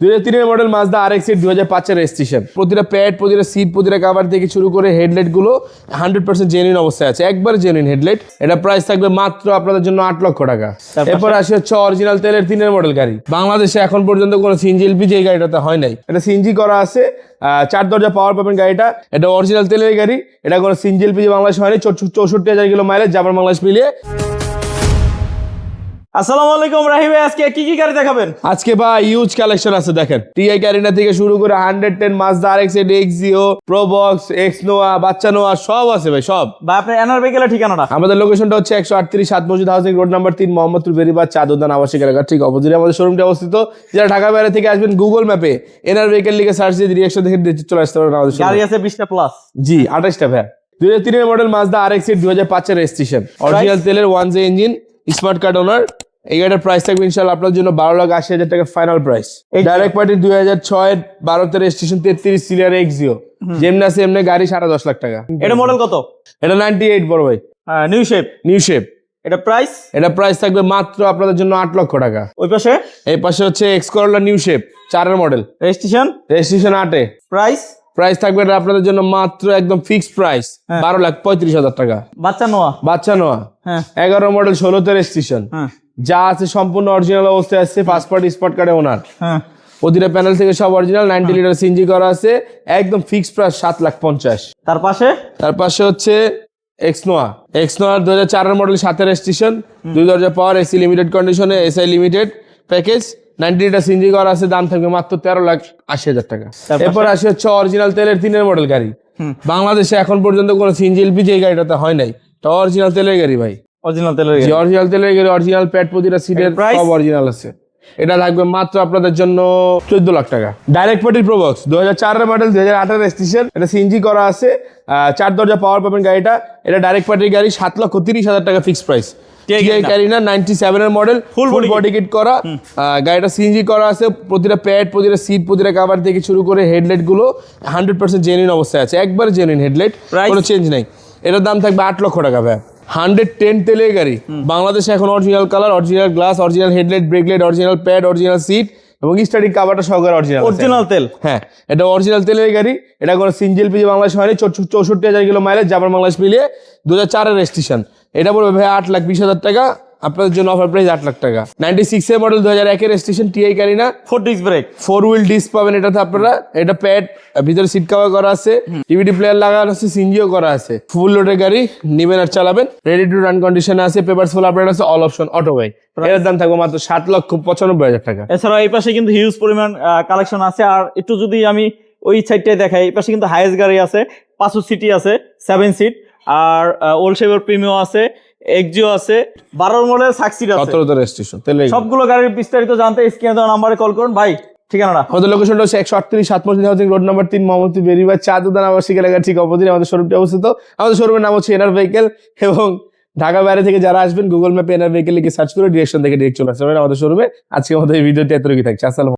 2003 model Mazda RX-8 2005 registration. প্রতিটা pad, প্রতিটা seat, প্রতিটা কভার থেকে শুরু করে হেডলাইট গুলো 100% জেনুইন অবস্থায় আছে, একবার জেনুইন হেডলাইট। এটা প্রাইস থাকবে মাত্র আপনাদের জন্য 8 লক্ষ টাকা। এরপর আসে হচ্ছে অরিজিনাল তেলের 3 মডেল গাড়ি। বাংলাদেশে এখন পর্যন্ত কোনো সিএনজি এলপিজি এই গাড়িটাতে হয় নাই। এটা সিএনজি করা আছে, 4 দরজা পাওয়ার পাবেন গাড়িটা। এটা অরিজিনাল তেলের গাড়ি, এটা কোনো সিএনজি এলপিজি বাংলাদেশে হয়নি। 64,000 কিলো মাইলেজ, জাপান বাংলাদেশ মিলিয়ে। আসসালামু আলাইকুম রাহি ভাই, আজকে কি কি গাড়ি দেখাবেন? আজকে ভাই ইউজ কালেকশন আছে, দেখেন। টিআই ক্যারিনা থেকে শুরু করে 110, মাজদা RX-8, এক্সিও, প্রোবক্স, এক্সনোয়া, বাচ্চা নোয়া সব আছে ভাই, সব। ভাই আপনার এনআর ভেহিকেলের ঠিকানাটা? আমাদের লোকেশনটা হচ্ছে 138 সাত মসজিদ housing road number 3, Mohammadpur Beribadh চাঁদুদান আবাসিক এলাকা ঠিক অপোজিটে আমাদের শোরুমটি অবস্থিত। যারা ঢাকা বাইরে থেকে আসবেন, গুগল ম্যাপে এনআর ভেহিকেল লিখে সার্চ দিয়ে রিঅ্যাকশন দেখে চলে আসতে পারবেন আমাদের গাড়ি আছে 20টা প্লাস। জি, 28টা ভাই। 2003 model Mazda RX-8 2005 registration, original তেলের 1J ইঞ্জিন, স্মার্ট কার্ড ওনার। এই গাড়িটার প্রাইস থাকবে ইনশাআল্লাহ আপনার জন্য 12,80,000 টাকা final price. Direct party 2006 12 registration, 33 সিরিয়ার এক্সিও, যেমনি আছে এমনি গাড়ি 10.5 লাখ টাকা। এটা মডেল কত? এটা 98 বড় ভাই, নিউ শেপ। New shape. এটা প্রাইস? এটা প্রাইস থাকবে মাত্র আপনাদের জন্য 8 লক্ষ টাকা। ওই পাশে? এই পাশে হচ্ছে X Corolla new shape 4 model, registration 8 price? Price থাকবে এটা আপনাদের জন্য মাত্র একদম ফিক্সড প্রাইস 12,35,000 টাকা। বাচ্চা নোয়া? বাচ্চা নোয়া, হ্যাঁ। 11 মডেল 16 রেজিস্ট্রেশন, হ্যাঁ। যা আছে সম্পূর্ণ অরিজিনাল অবস্থায় আছে। ফার্স্ট পার্টি স্পট কার্ডে ওনার, হ্যাঁ। প্রতিটা প্যানেল থেকে সব অরিজিনাল। 90 লিটার সিএনজি করা আছে, একদম ফিক্সড প্রাইস 7,50,000। তার পাশে? তার পাশে হচ্ছে এক্সনোয়া 2004 মডেল 7 রেজিস্ট্রেশন, 2 দরজা পাওয়ার, এসি লিমিটেড কন্ডিশনে, SI limited package, 90 litre CNG করা আছে। দাম থাকবে মাত্র 13,80,000 টাকা। এরপর আসে হচ্ছে অরিজিনাল তেলের 3 মডেল গাড়ি। বাংলাদেশে এখন পর্যন্ত কোনো সিএনজি এলপিজি এই গাড়িটাতে হয় নাই। তো অরিজিনাল তেলের গাড়ি ভাই, অরিজিনাল তেলের গাড়ি। অরিজিনাল তেলের গাড়ি, অরিজিনাল প্যাড, প্রতিটা সিটের সব অরিজিনাল আছে। এটা থাকবে মাত্র আপনাদের জন্য 14 লাখ টাকা। Direct party Probox 2004 model 2008 registration, এটা সিএনজি করা আছে, 4 দরজা পাওয়ার পাবেন গাড়িটা। এটা ডাইরেক্ট পার্টির গাড়ি, 7,30,000 টাকা fix price. T I Carina 97 model, full body kit করা। গাড়িটা সিএনজি করা আছে, প্রতিটা প্যাড, প্রতিটা সিট, প্রতিটা কভার থেকে শুরু করে হেডলাইট গুলো 100% জেনুইন অবস্থায় আছে, একবার জেনুইন হেডলাইট, কোনো চেঞ্জ নাই। এটার দাম থাকবে 8 লক্ষ টাকা ভাই। 110 তেলের গাড়ি, বাংলাদেশে এখন original colour, original glass, original headlight, brake light, original pad, original seat এবং স্টার্টিং কভারটা সহকারে অরিজিনাল। অরিজিনাল তেল? হ্যাঁ, এটা অরিজিনাল তেলের গাড়ি। এটা কোনো সিএনজি এলপিজি বাংলাদেশে হয়নি। 64,000 কিলো মাইলেজ, জাপান বাংলাদেশ মিলিয়ে, 2004 রেজিস্ট্রেশন। এটা পড়বে ভাই 8,20,000 টাকা। আপনাদের জন্য অফার প্রাইস 8 লাখ টাকা। 96 model 2001 registration, T I Carina 4 disc brake, 4 wheel disc পাবেন এটাতে আপনারা। এটা প্যাড, ভিতরে সিট কভার করা আছে, ডিভিডি প্লেয়ার লাগানো আছে, সিএনজিও করা আছে। ফুল লোডের গাড়ি, নিবেন আর চালাবেন, রেডি টু রান কন্ডিশনে আছে, পেপারস ফুল আপডেট আছে, অল অপশন অটো ভাই। এর দাম থাকবে মাত্র 7,95,000 টাকা। এছাড়া এই পাশে কিন্তু হিউজ পরিমাণ কালেকশন আছে। আর একটু যদি আমি ওই সাইডটাই দেখাই, এই পাশে কিন্তু হাইয়েস্ট গাড়ি আছে, 5 সিটি আছে, 7 সিট, আর ওল্ড শেভার প্রিমিও আছে, এক্সিও আছে, 12 মডেল সাকসিড আছে, 17 রেজিস্ট্রেশন। সবগুলো গাড়ির বিস্তারিত জানতে স্ক্রিনে দেওয়া নাম্বারে কল করুন। ভাই ঠিকানাটা? আমাদের লোকেশনটা হচ্ছে 138 সাত মসজিদ housing road number 3, Mohammadpur Beribadh চাঁদুদান আবাসিক এলাকা ঠিক অপোজিটে আমাদের শোরুমটি অবস্থিত। আমাদের শোরুমের নাম হচ্ছে এনআর ভেহিকেল। এবং ঢাকা বাইরে থেকে যারা আসবেন, গুগল ম্যাপে এনআর ভেহিকেল লিখে সার্চ করে ডিরেকশন দেখে ডিরেক্ট চলে আসবেন আমাদের শোরুমে। আজকে আমাদের এই ভিডিওটি এতটুকুই থাকছে। আসসালাম।